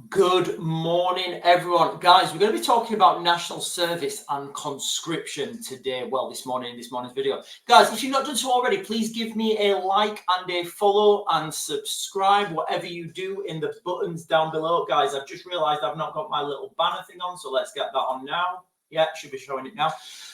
Good morning, everyone. Guys, we're going to be talking about national service and conscription today. Well, this morning's video. Guys, if you've not done so already, please give me a like and a follow and subscribe, whatever you do in the buttons down below. Guys, I've just realized I've not got my little banner thing on, so let's get that on now. Yeah, should be showing it now.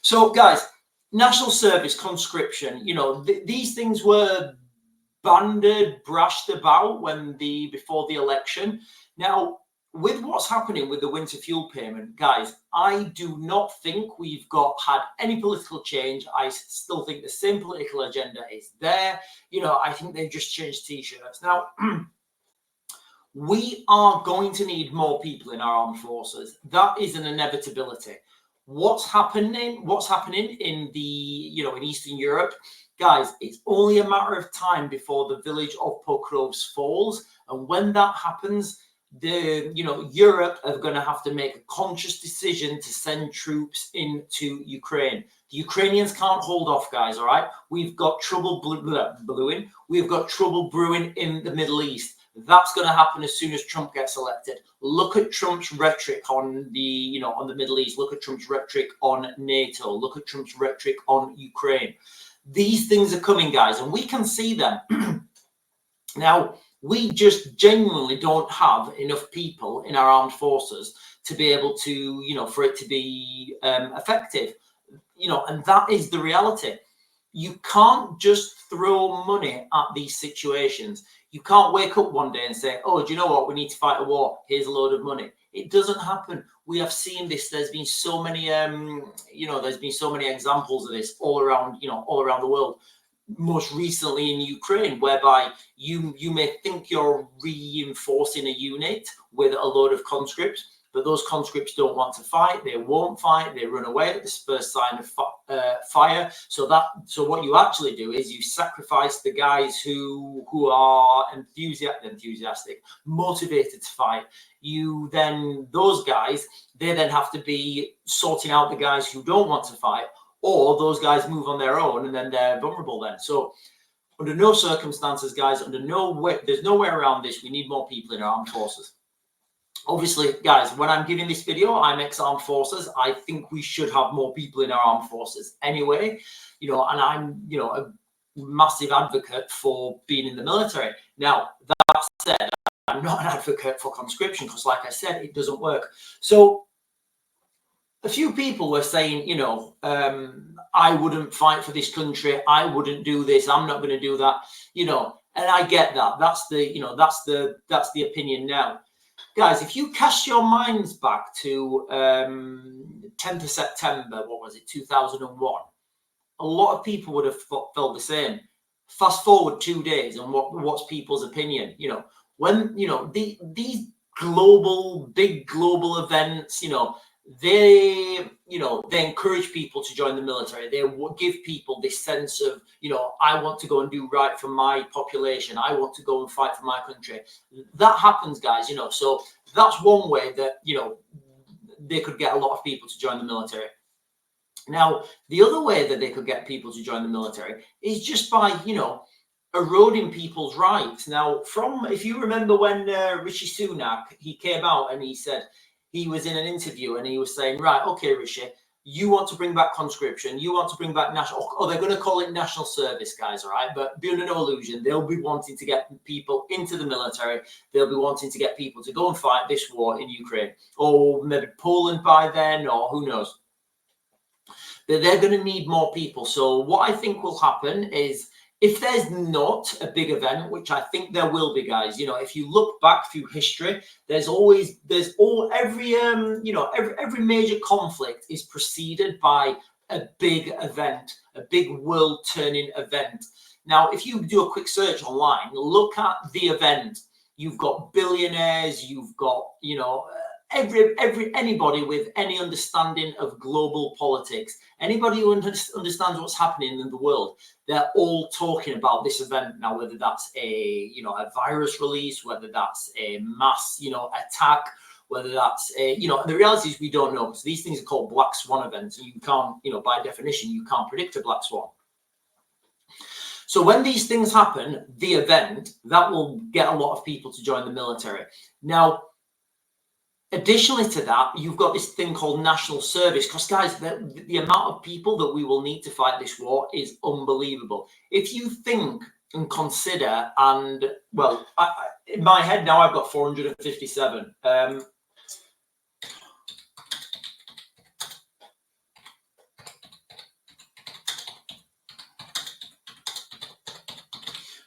So, guys, national service, conscription, these things were bandied, brashed about before the election. Now, with what's happening with the winter fuel payment, guys, I do not think we've had any political change. I still think the same political agenda is there. I think they've just changed T-shirts. Now, we are going to need more people in our armed forces. That is an inevitability. What's happening in in Eastern Europe, guys, it's only a matter of time before the village of Pokrovsk falls. And when that happens, Europe are going to have to make a conscious decision to send troops into Ukraine. The Ukrainians can't hold off, guys. All right, we've got trouble brewing. We've got trouble brewing in the Middle East. That's going to happen as soon as Trump gets elected. Look at Trump's rhetoric on the Middle East. Look at Trump's rhetoric on NATO. Look at Trump's rhetoric on Ukraine. These things are coming, guys, and we can see them. Now, we just genuinely don't have enough people in our armed forces to be able to, for it to be effective, and that is the reality. You can't just throw money at these situations. You can't wake up one day and say, oh, do you know what? We need to fight a war. Here's a load of money. It doesn't happen. We have seen this. There's been so many, there's been so many examples of this all around the world. Most recently in Ukraine, whereby you may think you're reinforcing a unit with a load of conscripts, but those conscripts don't want to fight. They won't fight. They run away at the first sign of fire. So what you actually do is you sacrifice the guys who are enthusiastic, motivated to fight. Those guys, they then have to be sorting out the guys who don't want to fight. Or those guys move on their own and then they're vulnerable then. So under no circumstances, guys, there's no way around this. We need more people in our armed forces. Obviously, guys, when I'm giving this video, I'm ex-armed forces. I think we should have more people in our armed forces anyway, and I'm, a massive advocate for being in the military. Now, that said, I'm not an advocate for conscription because, like I said, it doesn't work. So a few people were saying, I wouldn't fight for this country. I wouldn't do this. I'm not going to do that, and I get that. That's the opinion now. Guys, if you cast your minds back to 10th of September, 2001, a lot of people would have felt the same. Fast forward 2 days and what's people's opinion? When, these big global events, they encourage people to join the military. They give people this sense of, I want to go and do right for my population. I want to go and fight for my country. That happens, guys, so that's one way that, they could get a lot of people to join the military. Now, the other way that they could get people to join the military is just by, eroding people's rights. Now, if you remember when Rishi Sunak, he came out and he said, he was in an interview and he was saying, right, okay, Rishi, you want to bring back conscription, you want to bring back they're going to call it national service, guys, all right? But be under no illusion, they'll be wanting to get people into the military. They'll be wanting to get people to go and fight this war in Ukraine, or maybe Poland by then, or who knows. But they're going to need more people. So what I think will happen is, if there's not a big event, which I think there will be, guys, if you look back through history, every major conflict is preceded by a big event, a big world turning event. Now, if you do a quick search online, look at the event. You've got billionaires, you've got, anybody with any understanding of global politics, anybody who understands what's happening in the world, they're all talking about this event now, whether that's a virus release, whether that's a mass attack, whether that's the reality is we don't know, because these things are called black swan events, and you can't, by definition, you can't predict a black swan. So when these things happen, the event that will get a lot of people to join the military. Now, Additionally to that, you've got this thing called national service, because guys, the amount of people that we will need to fight this war is unbelievable. If you think and consider, and well, in my head now I've got 457.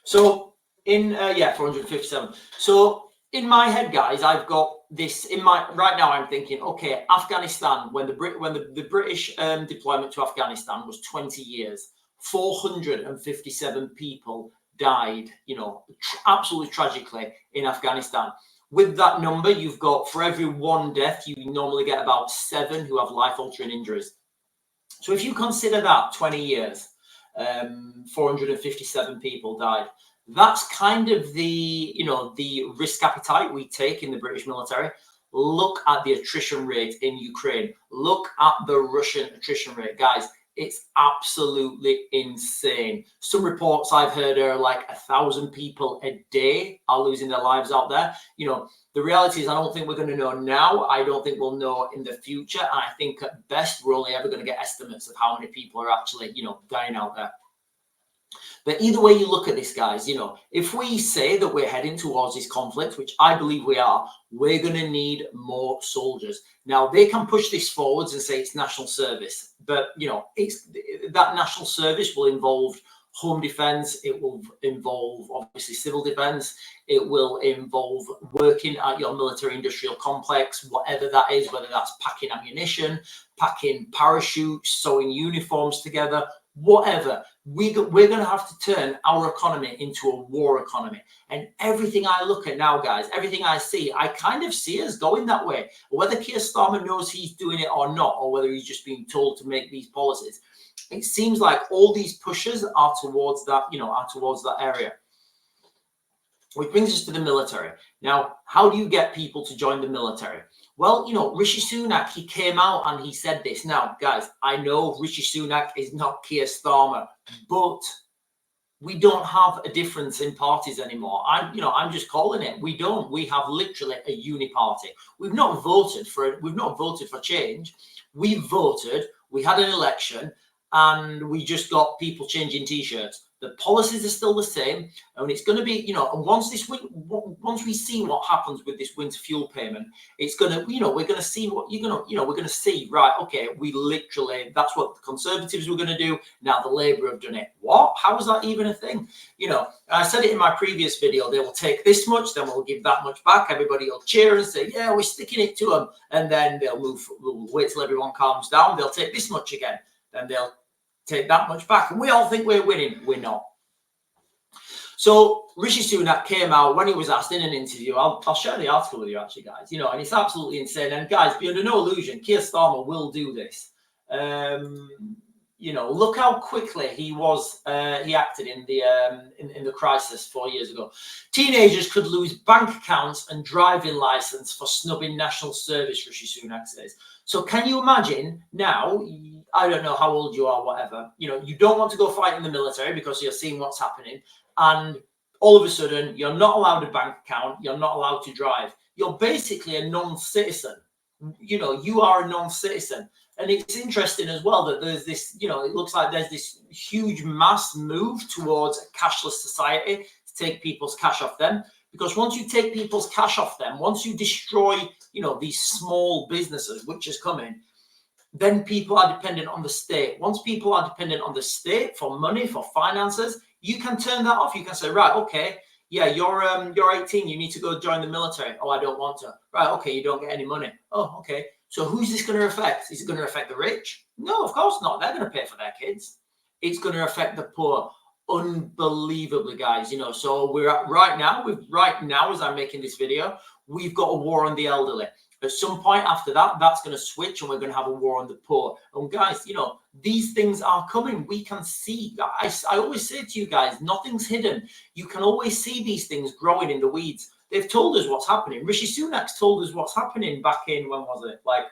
So in 457. So in my head, guys, I've got this in my right now. I'm thinking, okay, Afghanistan. When the British deployment to Afghanistan was 20 years, 457 people died. You know, absolutely tragically in Afghanistan. With that number, you've got, for every one death, you normally get about 7 who have life-altering injuries. So if you consider that 20 years, 457 people died. That's kind of the, you know, the risk appetite we take in the British military. Look at the attrition rate in Ukraine. Look at the Russian attrition rate, guys. It's absolutely insane. Some reports I've heard are like 1,000 people a day are losing their lives out there. You know, the reality is I don't think we're going to know now. I don't think we'll know in the future. And I think at best, we're only ever going to get estimates of how many people are actually, you know, dying out there. But either way you look at this, guys, you know, if we say that we're heading towards this conflict, which I believe we are, we're going to need more soldiers. Now, they can push this forwards and say it's national service, but, you know, it's that national service will involve home defense. It will involve, obviously, civil defense. It will involve working at your military industrial complex, whatever that is, whether that's packing ammunition, packing parachutes, sewing uniforms together, whatever. We're going to have to turn our economy into a war economy. And everything I look at now, guys, everything I see, I kind of see us going that way. Whether Keir Starmer knows he's doing it or not, or whether he's just being told to make these policies, it seems like all these pushes are towards that, you know, are towards that area. Which brings us to the military. Now, how do you get people to join the military? Well, you know, Rishi Sunak, he came out and he said this. Now, guys, I know Rishi Sunak is not Keir Starmer, but we don't have a difference in parties anymore. I'm just calling it. We don't. We have literally a uni-party. We've not voted for change. We voted. We had an election, and we just got people changing T-shirts. The policies are still the same, and it's going to be, you know, and once we see what happens with this winter fuel payment, it's going to, you know, we're going to see what we're going to see, right? Okay, we literally, that's what the Conservatives were going to do. Now the Labour have done it. What? How is that even a thing? You know, I said it in my previous video, they will take this much, then we'll give that much back. Everybody will cheer and say, yeah, we're sticking it to them. And then we'll wait till everyone calms down. They'll take this much again. Then they'll take that much back, and we all think we're winning. We're not. So Rishi Sunak came out when he was asked in an interview. I'll share the article with you, actually, guys. You know, and it's absolutely insane. And guys, be under no illusion, Keir Starmer will do this. You know, look how quickly he acted in the crisis 4 years ago. Teenagers could lose bank accounts and driving license for snubbing national service, Rishi Sunak says. So can you imagine now? I don't know how old you are, whatever. You know, you don't want to go fight in the military because you're seeing what's happening, and all of a sudden you're not allowed a bank account. You're not allowed to drive. You're basically a non-citizen. You know, you are a non-citizen. And it's interesting as well that there's this, you know, it looks like there's this huge mass move towards a cashless society to take people's cash off them. Because once you take people's cash off them, once you destroy, you know, these small businesses, which is coming, then people are dependent on the state. Once people are dependent on the state for money, for finances, you can turn that off. You can say, right, okay, yeah, you're 18, you need to go join the military. Oh, I don't want to. Right, okay, you don't get any money. Oh, okay. So who's this going to affect? Is it going to affect the rich? No, of course not. They're going to pay for their kids. It's going to affect the poor unbelievably, guys. You know, so we're at right now, as I'm making this video, we've got a war on the elderly. At some point after that, that's going to switch and we're going to have a war on the poor. And guys, you know, these things are coming. We can see. I always say to you guys, nothing's hidden. You can always see these things growing in the weeds. They've told us what's happening. Rishi Sunak's told us what's happening back in, when was it? Like,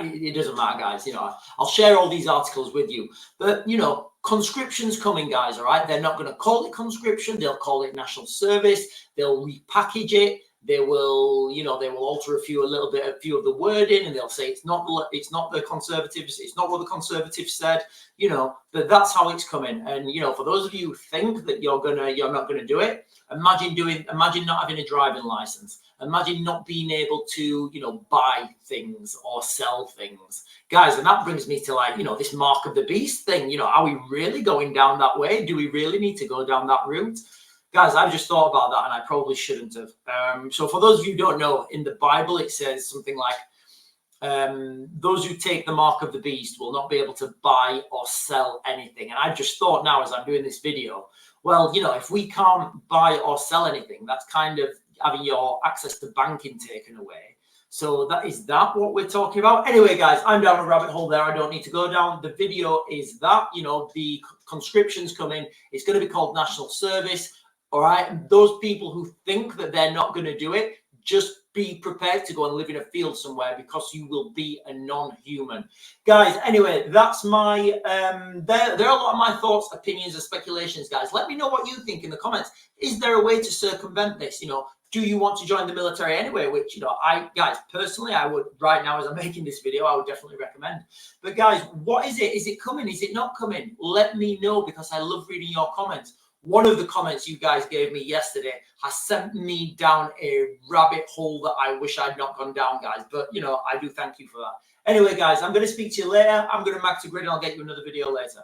it doesn't matter, guys. You know, I'll share all these articles with you. But, you know, conscription's coming, guys, all right? They're not going to call it conscription. They'll call it national service. They'll repackage it. They will, you know, they will alter a few of the wording, and they'll say it's not the Conservatives, it's not what the Conservatives said, you know. But that's how it's coming. And you know, for those of you who think that you're not gonna do it, imagine not having a driving license. Imagine not being able to, you know, buy things or sell things, guys. And that brings me to, like, you know, this mark of the beast thing. You know, are we really going down that way? Do we really need to go down that route? Guys, I've just thought about that, and I probably shouldn't have. So for those of you who don't know, in the Bible, it says something like, those who take the mark of the beast will not be able to buy or sell anything. And I've just thought now, as I'm doing this video, well, you know, if we can't buy or sell anything, that's kind of having your access to banking taken away. So that what we're talking about? Anyway, guys, I'm down a rabbit hole there. I don't need to go down. The video is that, you know, the conscription's coming. It's going to be called national service. All right. And those people who think that they're not going to do it, just be prepared to go and live in a field somewhere, because you will be a non-human. Guys, anyway, that's my there are a lot of my thoughts, opinions, and speculations, guys. Let me know what you think in the comments. Is there a way to circumvent this? You know, do you want to join the military anyway? Which, you know, guys, personally, I would, right now as I'm making this video, I would definitely recommend. But guys, what is it? Is it coming? Is it not coming? Let me know, because I love reading your comments. One of the comments you guys gave me yesterday has sent me down a rabbit hole that I wish I'd not gone down, guys. But, you know, I do thank you for that. Anyway, guys, I'm going to speak to you later. I'm going to back to grid, and I'll get you another video later.